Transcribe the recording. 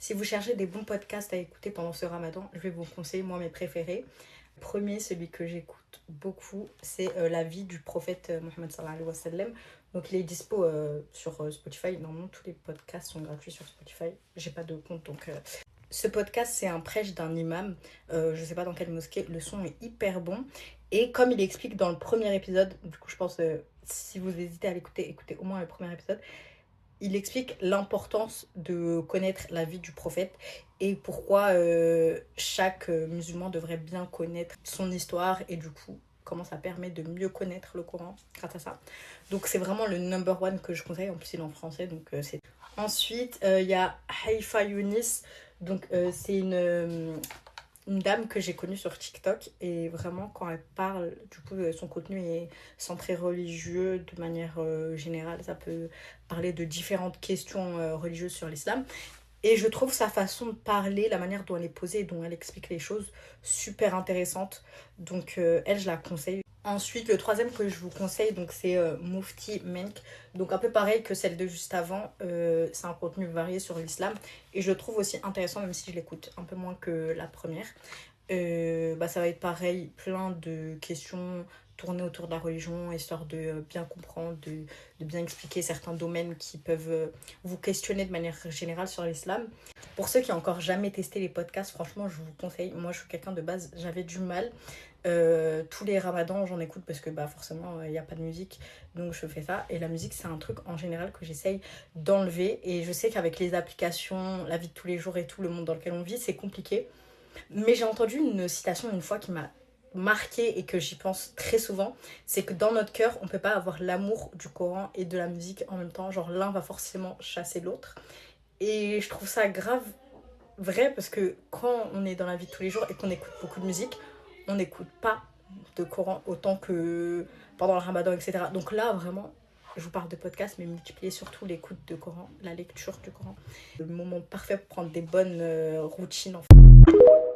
Si vous cherchez des bons podcasts à écouter pendant ce ramadan, je vais vous conseiller moi mes préférés. Le premier, celui que j'écoute beaucoup, c'est la vie du prophète Mohammed sallallahu alayhi wa sallam. Donc il est dispo sur Spotify. Normalement tous les podcasts sont gratuits sur Spotify. J'ai pas de compte donc... Ce podcast c'est un prêche d'un imam. Je sais pas dans quelle mosquée. Le son est hyper bon. Et comme il explique dans le premier épisode, du coup je pense si vous hésitez à l'écouter, écoutez au moins le premier épisode. Il explique l'importance de connaître la vie du prophète et pourquoi chaque musulman devrait bien connaître son histoire et du coup comment ça permet de mieux connaître le Coran grâce à ça. Donc c'est vraiment le number one que je conseille, en plus il est en français donc c'est... Ensuite il y a Haifa Younis, donc c'est une dame que j'ai connue sur TikTok et vraiment quand elle parle, du coup son contenu est centré religieux de manière générale, ça peut parler de différentes questions religieuses sur l'islam et je trouve sa façon de parler, la manière dont elle est posée et dont elle explique les choses super intéressante, donc elle je la conseille. Ensuite, le troisième que je vous conseille, donc c'est Mufti Menk. Donc un peu pareil que celle de juste avant, c'est un contenu varié sur l'islam. Et je le trouve aussi intéressant, même si je l'écoute un peu moins que la première. Ça va être pareil, plein de questions tournées autour de la religion, histoire de bien comprendre, de bien expliquer certains domaines qui peuvent vous questionner de manière générale sur l'islam. Pour ceux qui n'ont encore jamais testé les podcasts, franchement, je vous conseille. Moi, je suis quelqu'un de base, j'avais du mal. Tous les ramadans, j'en écoute parce que forcément, il n'y a pas de musique. Donc, je fais ça. Et la musique, c'est un truc en général que j'essaye d'enlever. Et je sais qu'avec les applications, la vie de tous les jours et tout, le monde dans lequel on vit, c'est compliqué. Mais j'ai entendu une citation une fois qui m'a marquée et que j'y pense très souvent. C'est que dans notre cœur, on ne peut pas avoir l'amour du Coran et de la musique en même temps. Genre, l'un va forcément chasser l'autre. Et je trouve ça grave vrai parce que quand on est dans la vie de tous les jours et qu'on écoute beaucoup de musique, on n'écoute pas de Coran autant que pendant le ramadan, etc. Donc là, vraiment, je vous parle de podcast, mais multiplier surtout l'écoute de Coran, la lecture du Coran. Le moment parfait pour prendre des bonnes routines en fait.